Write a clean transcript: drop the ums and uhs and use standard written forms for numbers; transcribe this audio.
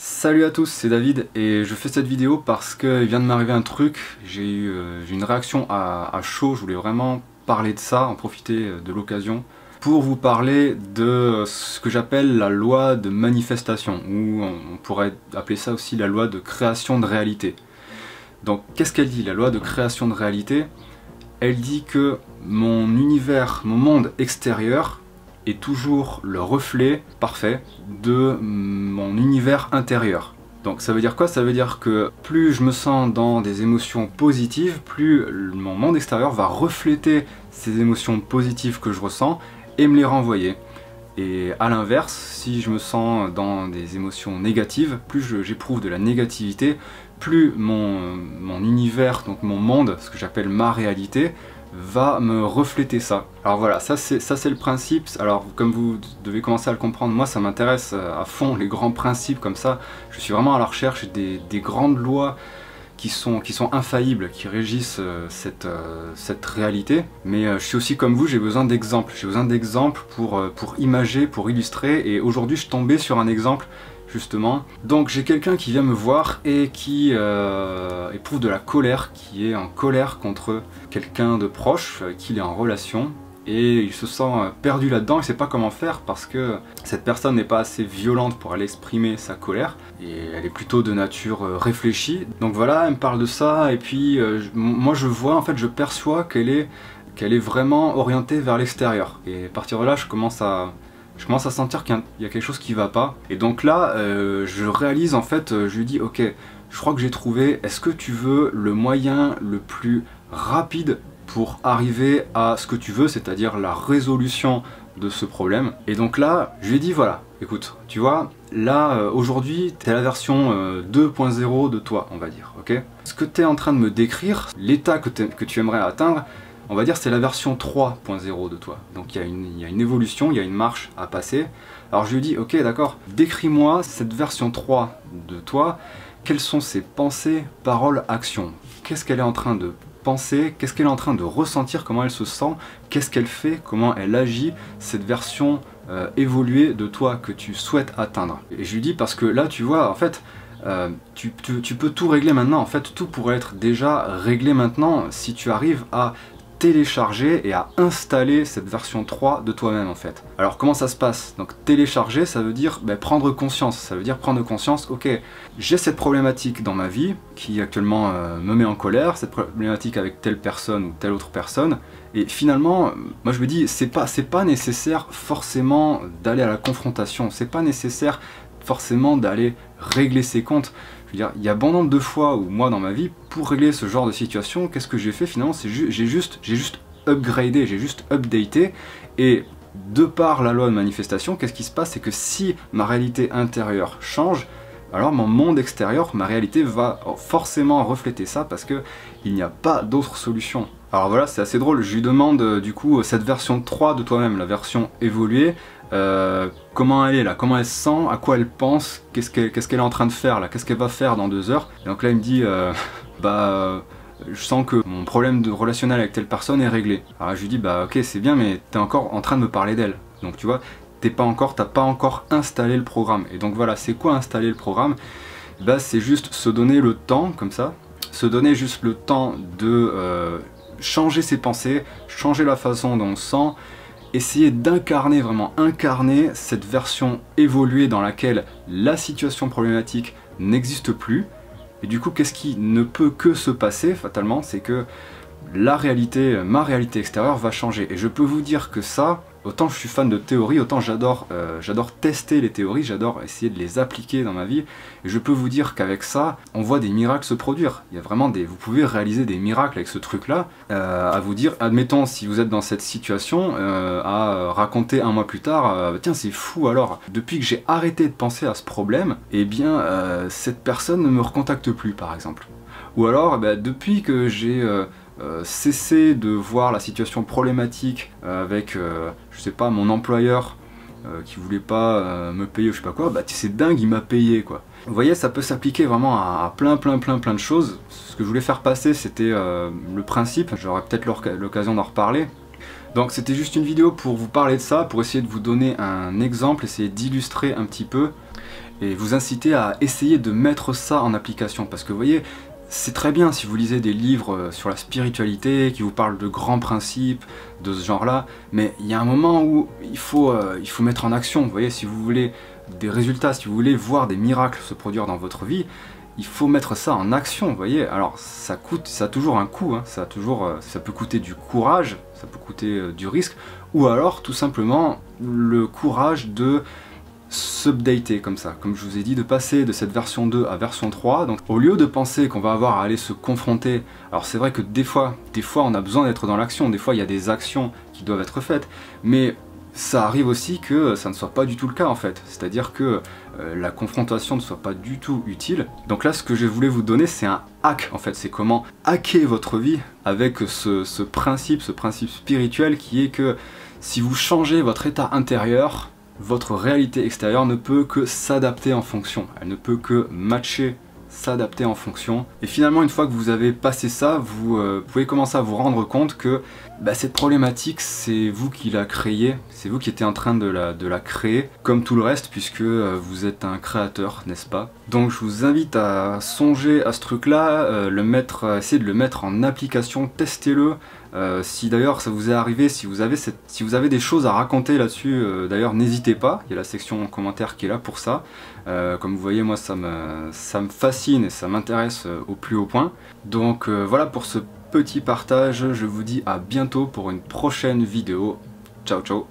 Salut à tous, c'est David et je fais cette vidéo parce qu'il vient de m'arriver un truc. J'ai eu une réaction à chaud, je voulais vraiment parler de ça, en profiter de l'occasion pour vous parler de ce que j'appelle la loi de manifestation, ou on pourrait appeler ça aussi la loi de création de réalité. Donc qu'est-ce qu'elle dit, la loi de création de réalité? Elle dit que mon univers, mon monde extérieur est toujours le reflet parfait de mon univers intérieur. Donc ça veut dire quoi? Ça veut dire que plus je me sens dans des émotions positives, plus mon monde extérieur va refléter ces émotions positives que je ressens et me les renvoyer. Et à l'inverse, si je me sens dans des émotions négatives, plus j'éprouve de la négativité, plus mon univers, donc mon monde, ce que j'appelle ma réalité, va me refléter ça. Alors voilà, ça c'est le principe. Alors comme vous devez commencer à le comprendre, moi ça m'intéresse à fond les grands principes comme ça. Je suis vraiment à la recherche des grandes lois qui sont infaillibles, qui régissent cette réalité. Mais je suis aussi comme vous, j'ai besoin d'exemples. J'ai besoin d'exemples pour imager, pour illustrer. Et aujourd'hui je suis tombé sur un exemple justement. Donc j'ai quelqu'un qui vient me voir et qui éprouve de la colère, qui est en colère contre quelqu'un de proche, qu'il est en relation. Et il se sent perdu là-dedans, il ne sait pas comment faire parce que cette personne n'est pas assez violente pour aller exprimer sa colère et elle est plutôt de nature réfléchie. Donc voilà, elle me parle de ça et puis moi je vois, en fait je perçois qu'elle est vraiment orientée vers l'extérieur. Et à partir de là je commence à sentir qu'il y a quelque chose qui va pas. Et donc là je réalise, en fait, je lui dis ok, je crois que j'ai trouvé, est-ce que tu veux le moyen le plus rapide pour arriver à ce que tu veux, c'est-à-dire la résolution de ce problème. Et donc là, je lui ai dit voilà, écoute, tu vois, là aujourd'hui, tu es la version 2.0 de toi, on va dire, ok? Ce que tu es en train de me décrire, l'état que tu aimerais atteindre, on va dire c'est la version 3.0 de toi. Donc il y a une évolution, il y a une marche à passer. Alors je lui ai dit ok, d'accord, décris-moi cette version 3 de toi, quelles sont ses pensées, paroles, actions? Qu'est-ce qu'elle est en train de penser, qu'est-ce qu'elle est en train de ressentir, comment elle se sent, qu'est-ce qu'elle fait, comment elle agit, cette version évoluée de toi que tu souhaites atteindre. Et je lui dis parce que là tu vois, en fait, tu peux tout régler maintenant, en fait tout pourrait être déjà réglé maintenant si tu arrives à télécharger et à installer cette version 3 de toi-même en fait. Alors comment ça se passe? Donc télécharger, ça veut dire prendre conscience, ça veut dire prendre conscience, ok, j'ai cette problématique dans ma vie qui actuellement me met en colère, cette problématique avec telle personne ou telle autre personne, et finalement, moi je me dis, c'est pas nécessaire forcément d'aller à la confrontation, c'est pas nécessaire forcément d'aller régler ses comptes. Je veux dire, il y a bon nombre de fois où moi dans ma vie, pour régler ce genre de situation, qu'est-ce que j'ai fait finalement? J'ai juste upgradé, j'ai juste updaté, et de par la loi de manifestation, qu'est-ce qui se passe? C'est que si ma réalité intérieure change, alors mon monde extérieur, ma réalité va forcément refléter ça parce que il n'y a pas d'autre solution. Alors voilà, c'est assez drôle, je lui demande du coup cette version 3 de toi-même, la version évoluée, comment elle est là, comment elle se sent, à quoi elle pense, qu'est-ce qu'elle est en train de faire là, qu'est-ce qu'elle va faire dans 2 heures. Et donc là il me dit je sens que mon problème de relationnel avec telle personne est réglé. Alors je lui dis bah ok c'est bien, mais t'es encore en train de me parler d'elle. Donc tu vois, t'as pas encore installé le programme. Et donc voilà, c'est quoi installer le programme? Bah c'est juste se donner le temps comme ça, se donner juste le temps de changer ses pensées, changer la façon dont on se sent, essayer d'incarner, vraiment incarner cette version évoluée dans laquelle la situation problématique n'existe plus. Et du coup, qu'est-ce qui ne peut que se passer fatalement? C'est que la réalité, ma réalité extérieure va changer. Et je peux vous dire que ça, autant je suis fan de théorie, autant j'adore tester les théories, j'adore essayer de les appliquer dans ma vie. Et je peux vous dire qu'avec ça, on voit des miracles se produire. Il y a vraiment vous pouvez réaliser des miracles avec ce truc-là. À vous dire, admettons, si vous êtes dans cette situation, à raconter un mois plus tard, tiens c'est fou alors, depuis que j'ai arrêté de penser à ce problème, eh bien cette personne ne me recontacte plus par exemple. Ou alors, depuis que j'ai cesser de voir la situation problématique avec, je sais pas, mon employeur qui voulait pas me payer ou je sais pas quoi, c'est dingue, il m'a payé quoi. Vous voyez, ça peut s'appliquer vraiment à plein de choses. Ce que je voulais faire passer, c'était le principe, j'aurais peut-être l'occasion d'en reparler. Donc c'était juste une vidéo pour vous parler de ça, pour essayer de vous donner un exemple, essayer d'illustrer un petit peu. et vous inciter à essayer de mettre ça en application. Parce que vous voyez, c'est très bien si vous lisez des livres sur la spiritualité, qui vous parlent de grands principes, de ce genre-là, mais il y a un moment où il faut mettre en action. Vous voyez, si vous voulez des résultats, si vous voulez voir des miracles se produire dans votre vie, il faut mettre ça en action, vous voyez. Alors ça a toujours un coût, hein. Ça peut coûter du courage, ça peut coûter du risque, ou alors tout simplement le courage de s'updater comme ça, comme je vous ai dit, de passer de cette version 2 à version 3. Donc au lieu de penser qu'on va avoir à aller se confronter, alors c'est vrai que des fois on a besoin d'être dans l'action, des fois il y a des actions qui doivent être faites, mais ça arrive aussi que ça ne soit pas du tout le cas en fait, c'est-à-dire que la confrontation ne soit pas du tout utile. Donc là ce que je voulais vous donner, c'est un hack en fait, c'est comment hacker votre vie avec ce principe spirituel qui est que si vous changez votre état intérieur, votre réalité extérieure ne peut que s'adapter en fonction, elle ne peut que matcher, s'adapter en fonction. Et finalement, une fois que vous avez passé ça, vous pouvez commencer à vous rendre compte que cette problématique, c'est vous qui la créez, c'est vous qui étiez en train de la créer, comme tout le reste, puisque vous êtes un créateur, n'est-ce pas? Donc je vous invite à songer à ce truc-là, essayer de le mettre en application, testez-le. Si d'ailleurs ça vous est arrivé, si vous avez des choses à raconter là-dessus, d'ailleurs n'hésitez pas, il y a la section commentaires qui est là pour ça. Comme vous voyez, moi ça me fascine et ça m'intéresse au plus haut point. Donc voilà pour ce petit partage, je vous dis à bientôt pour une prochaine vidéo. Ciao ciao.